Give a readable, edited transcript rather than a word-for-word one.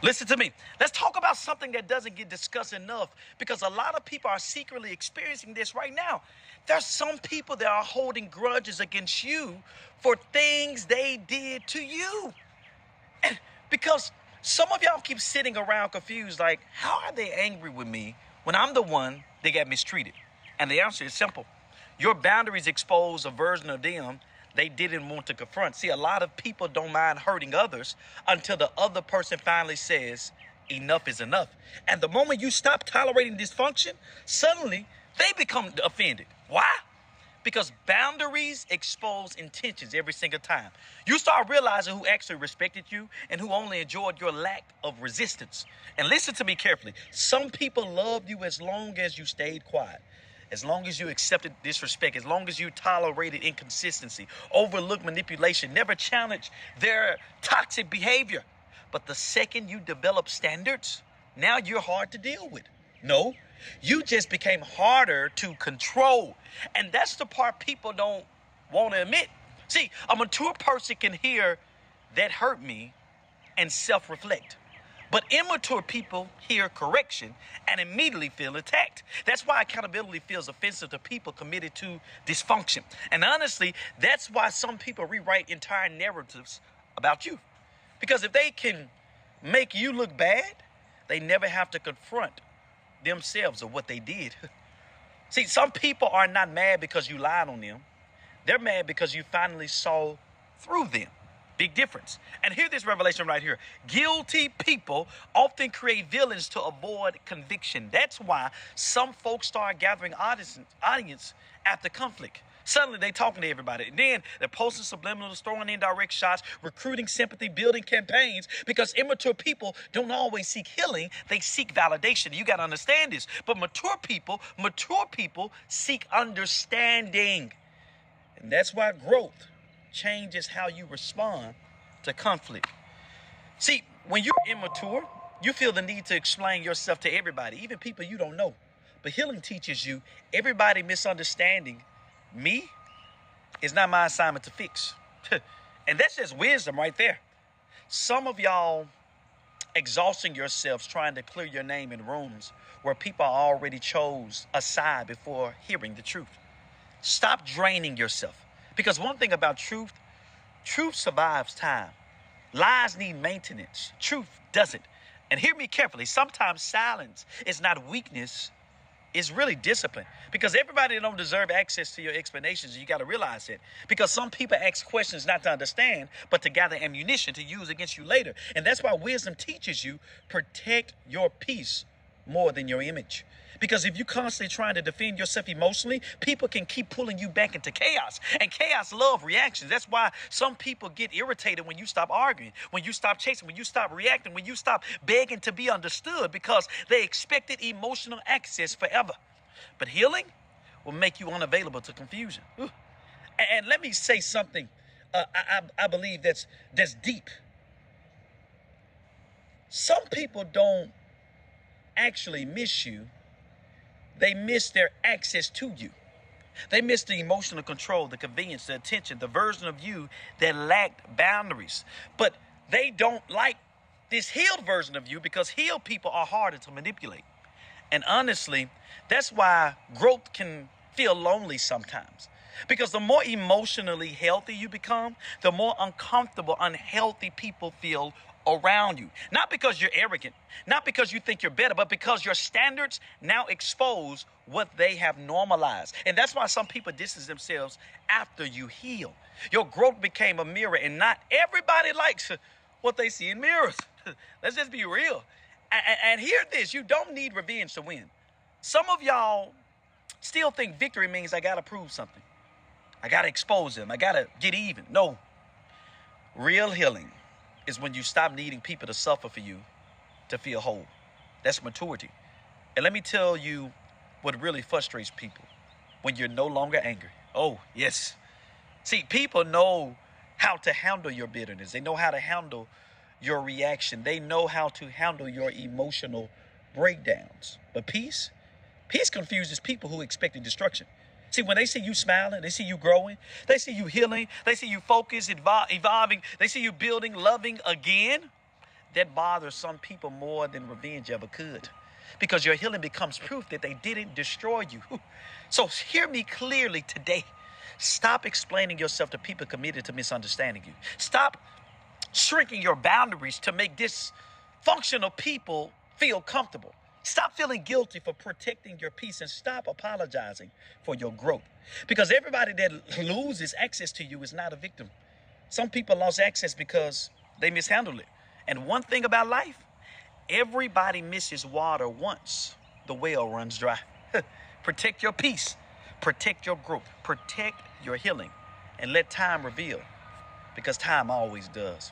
Listen to me. Let's talk about something that doesn't get discussed enough because a lot of people are secretly experiencing this right now. There's some people that are holding grudges against you for things they did to you. And because some of y'all keep sitting around confused, like, how are they angry with me when I'm the one that got mistreated? And the answer is simple. Your boundaries expose a version of them they didn't want to confront. See, a lot of people don't mind hurting others until the other person finally says, enough is enough. And the moment you stop tolerating dysfunction, suddenly they become offended. Why? Because boundaries expose intentions every single time. You start realizing who actually respected you and who only enjoyed your lack of resistance. And listen to me carefully. Some people loved you as long as you stayed quiet. As long as you accepted disrespect, as long as you tolerated inconsistency, overlooked manipulation, never challenged their toxic behavior. But the second you develop standards, now you're hard to deal with. No, you just became harder to control. And that's the part people don't want to admit. See, a mature person can hear that hurt me and self-reflect. But immature people hear correction and immediately feel attacked. That's why accountability feels offensive to people committed to dysfunction. And honestly, that's why some people rewrite entire narratives about you. Because if they can make you look bad, they never have to confront themselves of what they did. See, some people are not mad because you lied on them. They're mad because you finally saw through them. Big difference. And hear this revelation right here. Guilty people often create villains to avoid conviction. That's why some folks start gathering audience after conflict. Suddenly they talking to everybody. And then they're posting subliminals, throwing indirect shots, recruiting sympathy, building campaigns, because immature people don't always seek healing. They seek validation. You got to understand this. But mature people seek understanding. And that's why growth changes how you respond to conflict. See, when you're immature, you feel the need to explain yourself to everybody, even people you don't know. But healing teaches you everybody misunderstanding me is not my assignment to fix. And that's just wisdom right there. Some of y'all exhausting yourselves trying to clear your name in rooms where people already chose a side before hearing the truth. Stop draining yourself. Because one thing about truth survives time. Lies need maintenance. Truth doesn't. And hear me carefully. Sometimes silence is not weakness. It's really discipline. Because everybody don't deserve access to your explanations. You got to realize it. Because some people ask questions not to understand, but to gather ammunition to use against you later. And that's why wisdom teaches you protect your peace more than your image. Because if you're constantly trying to defend yourself emotionally, people can keep pulling you back into chaos. And chaos love reactions. That's why some people get irritated when you stop arguing, when you stop chasing, when you stop reacting, when you stop begging to be understood, because they expected emotional access forever. But healing will make you unavailable to confusion. And let me say something I believe that's deep. Some people don't actually miss you. They miss their access to you. They miss the emotional control, the convenience, the attention, the version of you that lacked boundaries. But they don't like this healed version of you because healed people are harder to manipulate. And honestly, that's why growth can feel lonely sometimes. Because the more emotionally healthy you become, the more uncomfortable, unhealthy people feel around you. Not because you're arrogant, not because you think you're better, but because your standards now expose what they have normalized. And that's why some people distance themselves after you heal. Your growth became a mirror, and not everybody likes what they see in mirrors. Let's just be real. And hear this, you don't need revenge to win. Some of y'all still think victory means I got to prove something. I got to expose them. I got to get even. No. Real healing is when you stop needing people to suffer for you to feel whole. That's maturity. And let me tell you what really frustrates people: when you're no longer angry. Oh, yes. See, people know how to handle your bitterness. They know how to handle your reaction. They know how to handle your emotional breakdowns. But peace confuses people who expected destruction. See, when they see you smiling, they see you growing, they see you healing, they see you focused, evolving, they see you building, loving again, that bothers some people more than revenge ever could. Because your healing becomes proof that they didn't destroy you. So hear me clearly today. Stop explaining yourself to people committed to misunderstanding you. Stop shrinking your boundaries to make dysfunctional people feel comfortable. Stop feeling guilty for protecting your peace and stop apologizing for your growth. Because everybody that loses access to you is not a victim. Some people lost access because they mishandled it. And one thing about life, everybody misses water once the well runs dry. Protect your peace, protect your growth, protect your healing, and let time reveal, because time always does.